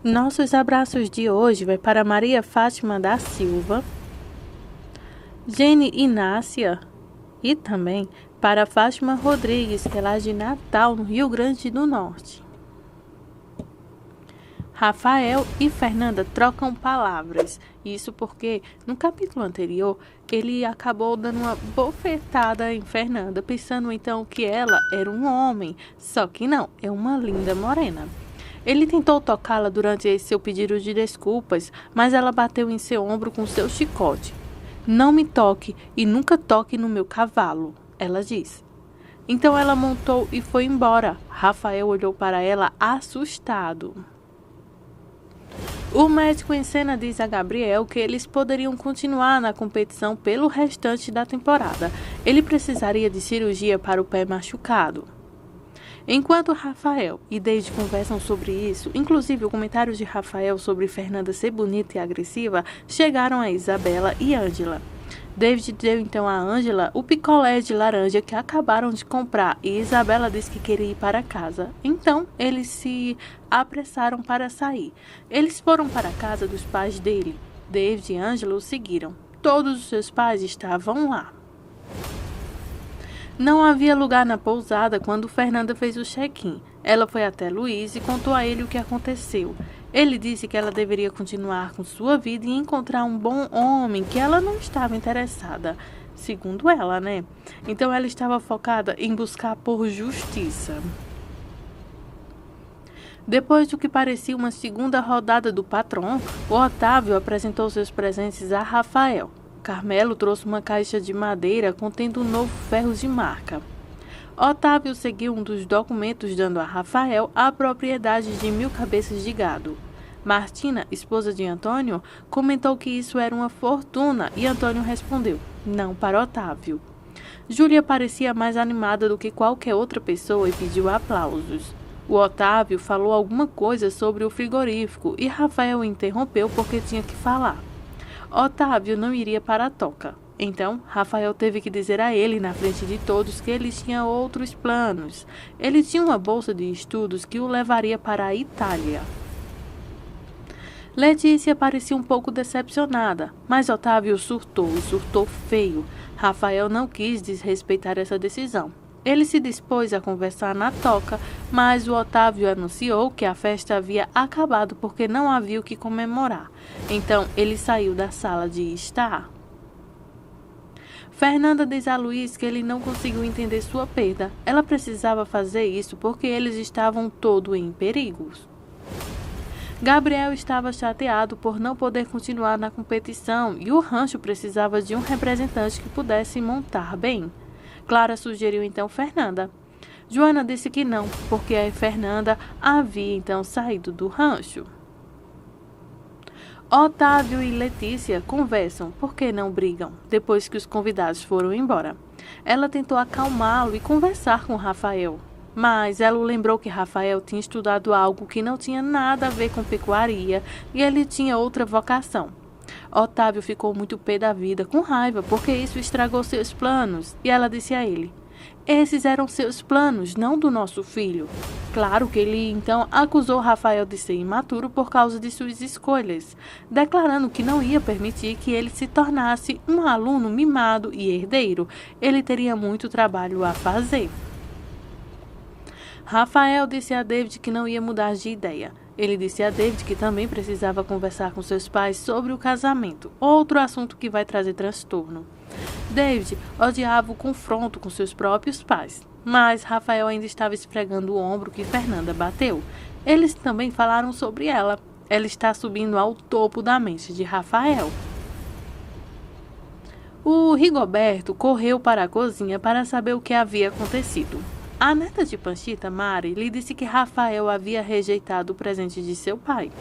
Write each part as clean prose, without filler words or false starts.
Nossos abraços de hoje vai para Maria Fátima da Silva, Gene Inácia e também para Fátima Rodrigues, que é lá de Natal, no Rio Grande do Norte. Rafael e Fernanda trocam palavras. Isso porque no capítulo anterior ele acabou dando uma bofetada em Fernanda, pensando então que ela era um homem, só que não, é uma linda morena. Ele tentou tocá-la durante esse seu pedido de desculpas, mas ela bateu em seu ombro com seu chicote. Não me toque e nunca toque no meu cavalo, ela disse. Então ela montou e foi embora. Rafael olhou para ela assustado. O médico em cena diz a Gabriel que eles poderiam continuar na competição pelo restante da temporada. Ele precisaria de cirurgia para o pé machucado. Enquanto Rafael e David conversam sobre isso, inclusive os comentários de Rafael sobre Fernanda ser bonita e agressiva chegaram a Isabela e Ângela. David deu então a Ângela o picolé de laranja que acabaram de comprar e Isabela disse que queria ir para casa. Então, eles se apressaram para sair. Eles foram para a casa dos pais dele. David e Ângela o seguiram. Todos os seus pais estavam lá. Não havia lugar na pousada quando Fernanda fez o check-in. Ela foi até Luiz e contou a ele o que aconteceu. Ele disse que ela deveria continuar com sua vida e encontrar um bom homem, que ela não estava interessada, segundo ela, né? Então ela estava focada em buscar por justiça. Depois do que parecia uma segunda rodada do patrão, o Otávio apresentou seus presentes a Rafael. Carmelo trouxe uma caixa de madeira contendo um novo ferro de marca. Otávio seguiu um dos documentos dando a Rafael a propriedade de 1000 cabeças de gado. Martina, esposa de Antônio, comentou que isso era uma fortuna e Antônio respondeu, não para Otávio. Júlia parecia mais animada do que qualquer outra pessoa e pediu aplausos. O Otávio falou alguma coisa sobre o frigorífico e Rafael o interrompeu porque tinha que falar. Otávio não iria para a toca. Então, Rafael teve que dizer a ele, na frente de todos, que ele tinha outros planos. Ele tinha uma bolsa de estudos que o levaria para a Itália. Letícia parecia um pouco decepcionada, mas Otávio surtou e surtou feio. Rafael não quis desrespeitar essa decisão. Ele se dispôs a conversar na toca, mas o Otávio anunciou que a festa havia acabado porque não havia o que comemorar. Então, ele saiu da sala de estar. Fernanda diz a Luiz que ele não conseguiu entender sua perda. Ela precisava fazer isso porque eles estavam todos em perigos. Gabriel estava chateado por não poder continuar na competição e o rancho precisava de um representante que pudesse montar bem. Clara sugeriu então Fernanda. Joana disse que não, porque a Fernanda havia então saído do rancho. Otávio e Letícia conversam, porque não brigam, depois que os convidados foram embora. Ela tentou acalmá-lo e conversar com Rafael, mas ela o lembrou que Rafael tinha estudado algo que não tinha nada a ver com pecuaria e ele tinha outra vocação. Otávio ficou muito pé da vida, com raiva, porque isso estragou seus planos, e ela disse a ele: esses eram seus planos, não do nosso filho. Claro que ele então acusou Rafael de ser imaturo por causa de suas escolhas, declarando que não ia permitir que ele se tornasse um aluno mimado e herdeiro. Ele teria muito trabalho a fazer. Rafael disse a David que não ia mudar de ideia. Ele disse a David que também precisava conversar com seus pais sobre o casamento, outro assunto que vai trazer transtorno. David odiava o confronto com seus próprios pais, mas Rafael ainda estava esfregando o ombro que Fernanda bateu. Eles também falaram sobre ela. Ela está subindo ao topo da mente de Rafael. O Rigoberto correu para a cozinha para saber o que havia acontecido. A neta de Panchita, Mari, lhe disse que Rafael havia rejeitado o presente de seu pai.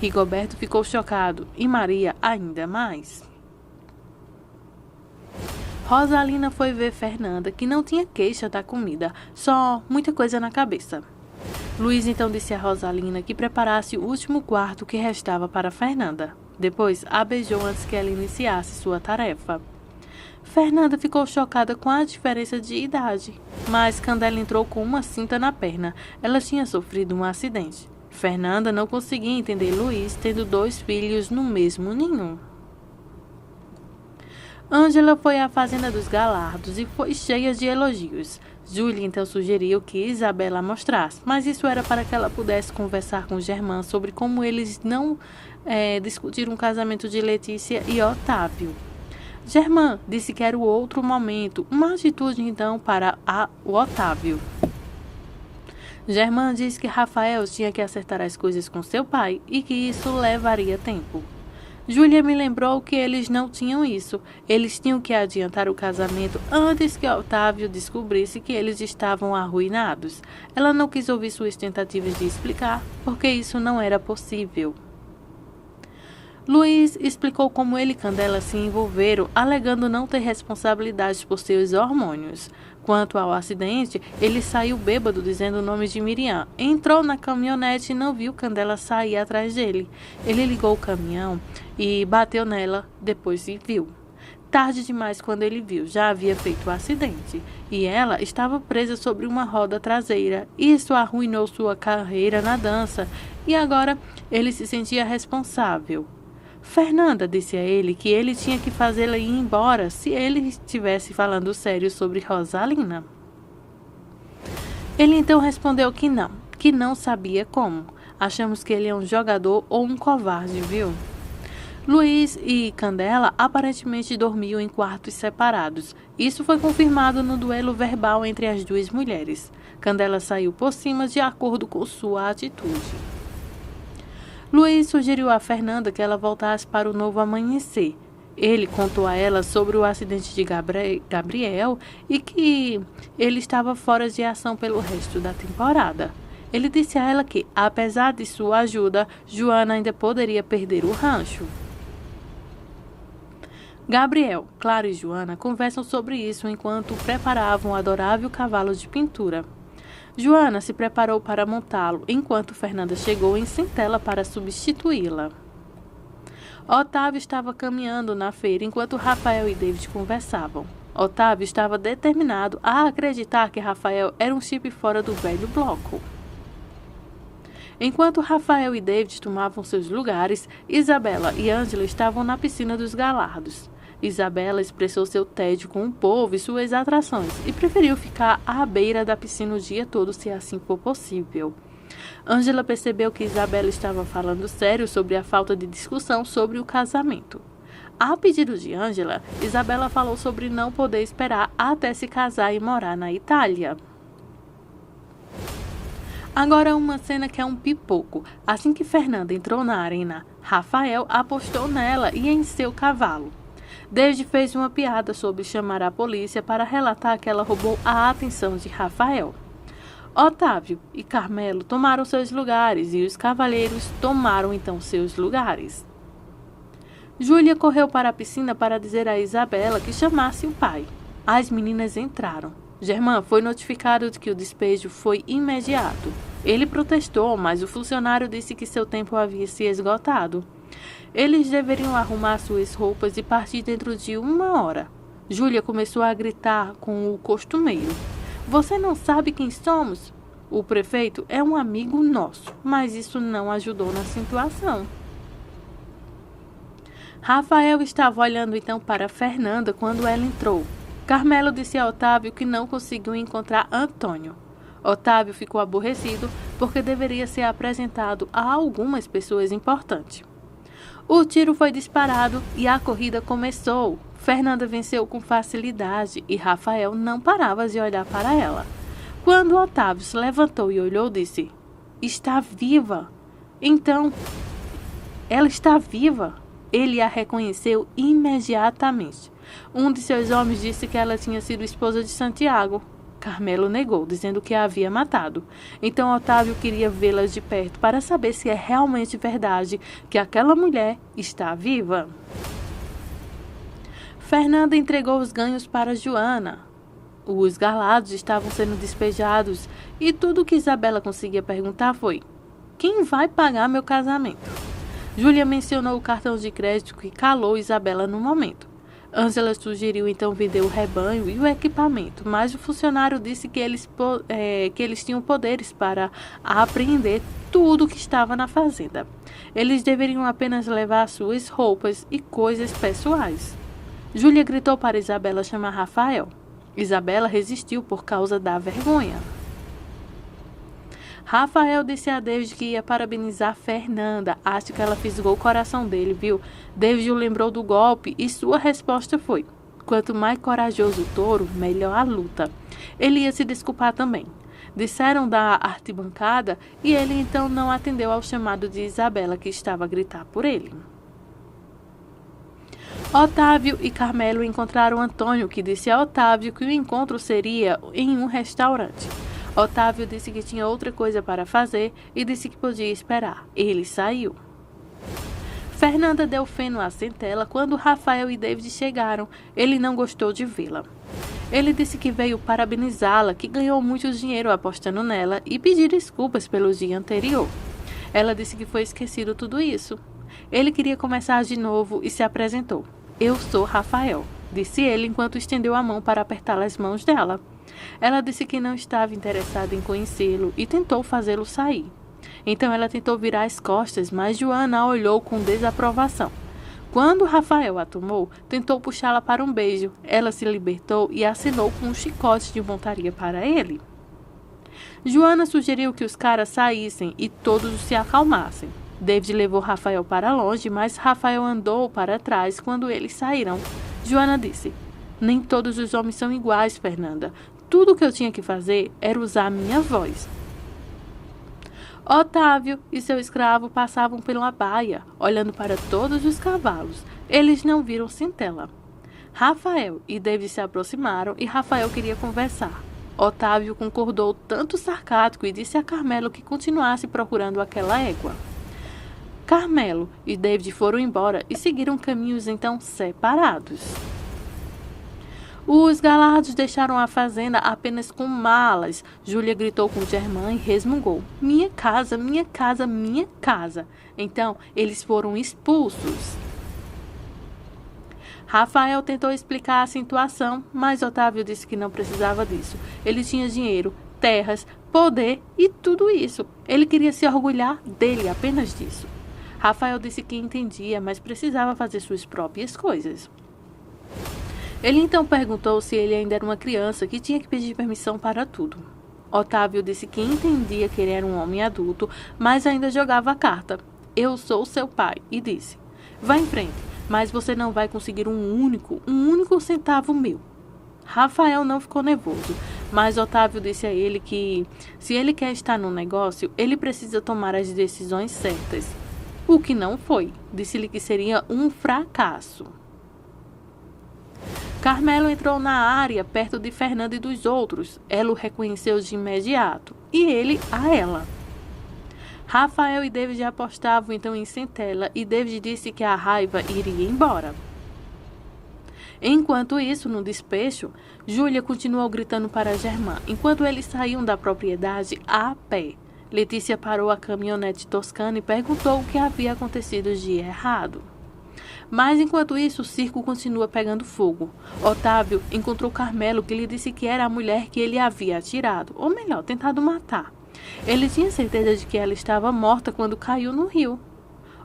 Rigoberto ficou chocado e Maria ainda mais. Rosalina foi ver Fernanda, que não tinha queixa da comida, só muita coisa na cabeça. Luiz então disse a Rosalina que preparasse o último quarto que restava para Fernanda. Depois a beijou antes que ela iniciasse sua tarefa. Fernanda ficou chocada com a diferença de idade, mas Candela entrou com uma cinta na perna. Ela tinha sofrido um acidente. Fernanda não conseguia entender Luiz tendo 2 filhos no mesmo ninho. Ângela foi à fazenda dos Galardos e foi cheia de elogios. Júlia então sugeriu que Isabela a mostrasse, mas isso era para que ela pudesse conversar com Germán sobre como eles não discutiram o casamento de Letícia e Otávio. Germán disse que era o outro momento, uma atitude então para o Otávio. Germán disse que Rafael tinha que acertar as coisas com seu pai e que isso levaria tempo. Júlia me lembrou que eles não tinham isso. Eles tinham que adiantar o casamento antes que Otávio descobrisse que eles estavam arruinados. Ela não quis ouvir suas tentativas de explicar, porque isso não era possível. Luiz explicou como ele e Candela se envolveram, alegando não ter responsabilidade por seus hormônios. Quanto ao acidente, ele saiu bêbado dizendo o nome de Miriam. Entrou na caminhonete e não viu Candela sair atrás dele. Ele ligou o caminhão e bateu nela, depois se viu. Tarde demais quando ele viu, já havia feito o acidente. E ela estava presa sobre uma roda traseira. Isso arruinou sua carreira na dança e agora ele se sentia responsável. Fernanda disse a ele que ele tinha que fazê-la ir embora se ele estivesse falando sério sobre Rosalina. Ele então respondeu que não sabia como. Achamos que ele é um jogador ou um covarde, viu? Luiz e Candela aparentemente dormiam em quartos separados. Isso foi confirmado no duelo verbal entre as 2 mulheres. Candela saiu por cima de acordo com sua atitude. Luiz sugeriu a Fernanda que ela voltasse para o Novo Amanhecer. Ele contou a ela sobre o acidente de Gabriel e que ele estava fora de ação pelo resto da temporada. Ele disse a ela que, apesar de sua ajuda, Joana ainda poderia perder o rancho. Gabriel, Clara e Joana conversam sobre isso enquanto preparavam o adorável cavalo de pintura. Joana se preparou para montá-lo, enquanto Fernanda chegou em Centela para substituí-la. Otávio estava caminhando na feira enquanto Rafael e David conversavam. Otávio estava determinado a acreditar que Rafael era um chip fora do velho bloco. Enquanto Rafael e David tomavam seus lugares, Isabela e Ângela estavam na piscina dos Galardos. Isabela expressou seu tédio com o povo e suas atrações e preferiu ficar à beira da piscina o dia todo se assim for possível. Ângela percebeu que Isabela estava falando sério sobre a falta de discussão sobre o casamento. A pedido de Ângela, Isabela falou sobre não poder esperar até se casar e morar na Itália. Agora uma cena que é um pipoco. Assim que Fernanda entrou na arena, Rafael apostou nela e em seu cavalo. David fez uma piada sobre chamar a polícia para relatar que ela roubou a atenção de Rafael. Otávio e Carmelo tomaram seus lugares e os cavalheiros tomaram então seus lugares. Júlia correu para a piscina para dizer a Isabela que chamasse o pai. As meninas entraram. Germán foi notificado de que o despejo foi imediato. Ele protestou, mas o funcionário disse que seu tempo havia se esgotado. Eles deveriam arrumar suas roupas e partir dentro de 1 hora. Júlia começou a gritar com o costumeiro. Você não sabe quem somos? O prefeito é um amigo nosso, mas isso não ajudou na situação. Rafael estava olhando então para Fernanda quando ela entrou. Carmelo disse a Otávio que não conseguiu encontrar Antônio. Otávio ficou aborrecido porque deveria ser apresentado a algumas pessoas importantes. O tiro foi disparado e a corrida começou. Fernanda venceu com facilidade e Rafael não parava de olhar para ela. Quando Otávio se levantou e olhou, disse: Está viva! Então, ela está viva! Ele a reconheceu imediatamente. Um de seus homens disse que ela tinha sido esposa de Santiago. Carmelo negou, dizendo que a havia matado. Então Otávio queria vê-la de perto para saber se é realmente verdade que aquela mulher está viva. Fernanda entregou os ganhos para Joana. Os Galardos estavam sendo despejados e tudo que Isabela conseguia perguntar foi: quem vai pagar meu casamento? Júlia mencionou o cartão de crédito que calou Isabela no momento. Ângela sugeriu então vender o rebanho e o equipamento, mas o funcionário disse que eles tinham poderes para apreender tudo que estava na fazenda. Eles deveriam apenas levar suas roupas e coisas pessoais. Júlia gritou para Isabela chamar Rafael. Isabela resistiu por causa da vergonha. Rafael disse a David que ia parabenizar Fernanda. Acho que ela fisgou o coração dele, viu? David o lembrou do golpe e sua resposta foi: quanto mais corajoso o touro, melhor a luta. Ele ia se desculpar também. Disseram da arquibancada e ele então não atendeu ao chamado de Isabela, que estava a gritar por ele. Otávio e Carmelo encontraram Antônio, que disse a Otávio que o encontro seria em um restaurante. Otávio disse que tinha outra coisa para fazer e disse que podia esperar. Ele saiu. Fernanda deu feno à Centela quando Rafael e David chegaram. Ele não gostou de vê-la. Ele disse que veio parabenizá-la, que ganhou muito dinheiro apostando nela e pedir desculpas pelo dia anterior. Ela disse que foi esquecido tudo isso. Ele queria começar de novo e se apresentou. Eu sou Rafael, disse ele enquanto estendeu a mão para apertar as mãos dela. Ela disse que não estava interessada em conhecê-lo e tentou fazê-lo sair. Então ela tentou virar as costas, mas Joana a olhou com desaprovação. Quando Rafael a tomou, tentou puxá-la para um beijo. Ela se libertou e acenou com um chicote de montaria para ele. Joana sugeriu que os caras saíssem e todos se acalmassem. David levou Rafael para longe, mas Rafael andou para trás quando eles saíram. Joana disse: nem todos os homens são iguais, Fernanda. Tudo o que eu tinha que fazer era usar a minha voz. Otávio e seu escravo passavam pela baia, olhando para todos os cavalos. Eles não viram Centela. Rafael e David se aproximaram e Rafael queria conversar. Otávio concordou tanto sarcástico e disse a Carmelo que continuasse procurando aquela égua. Carmelo e David foram embora e seguiram caminhos então separados. Os Galardos deixaram a fazenda apenas com malas. Júlia gritou com Germán e resmungou: minha casa, minha casa, minha casa. Então, eles foram expulsos. Rafael tentou explicar a situação, mas Otávio disse que não precisava disso. Ele tinha dinheiro, terras, poder e tudo isso. Ele queria se orgulhar dele, apenas disso. Rafael disse que entendia, mas precisava fazer suas próprias coisas. Ele então perguntou se ele ainda era uma criança que tinha que pedir permissão para tudo. Otávio disse que entendia que ele era um homem adulto, mas ainda jogava a carta. Eu sou seu pai, e disse: vá em frente, mas você não vai conseguir um único centavo meu. Rafael não ficou nervoso, mas Otávio disse a ele que, se ele quer estar no negócio, ele precisa tomar as decisões certas. O que não foi. Disse-lhe que seria um fracasso. Carmelo entrou na área perto de Fernando e dos outros. Ela o reconheceu de imediato, e ele a ela. Rafael e David apostavam então em Centela, e David disse que a raiva iria embora. Enquanto isso, no despecho, Júlia continuou gritando para Germán, enquanto eles saíam da propriedade a pé. Letícia parou a caminhonete toscana e perguntou o que havia acontecido de errado. Mas enquanto isso, o circo continua pegando fogo. Otávio encontrou Carmelo, que lhe disse que era a mulher que ele havia atirado, ou melhor, tentado matar. Ele tinha certeza de que ela estava morta quando caiu no rio.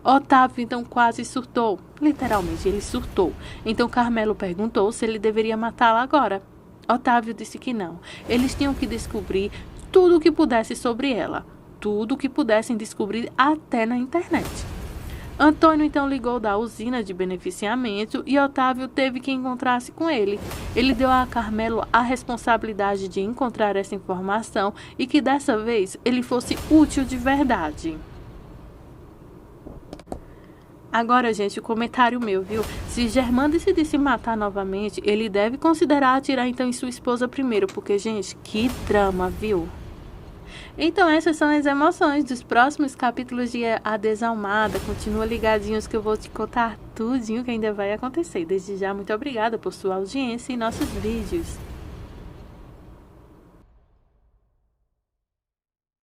Otávio então quase surtou. Literalmente, ele surtou. Então Carmelo perguntou se ele deveria matá-la agora. Otávio disse que não. Eles tinham que descobrir tudo o que pudesse sobre ela. Tudo o que pudessem descobrir até na internet. Antônio então ligou da usina de beneficiamento e Otávio teve que encontrar-se com ele. Ele deu a Carmelo a responsabilidade de encontrar essa informação e que dessa vez ele fosse útil de verdade. Agora, gente, o comentário meu, viu? Se Germán decidir se matar novamente, ele deve considerar atirar então em sua esposa primeiro, porque, gente, que drama, viu? Então, essas são as emoções dos próximos capítulos de A Desalmada. Continua ligadinhos que eu vou te contar tudinho que ainda vai acontecer. Desde já, muito obrigada por sua audiência e nossos vídeos.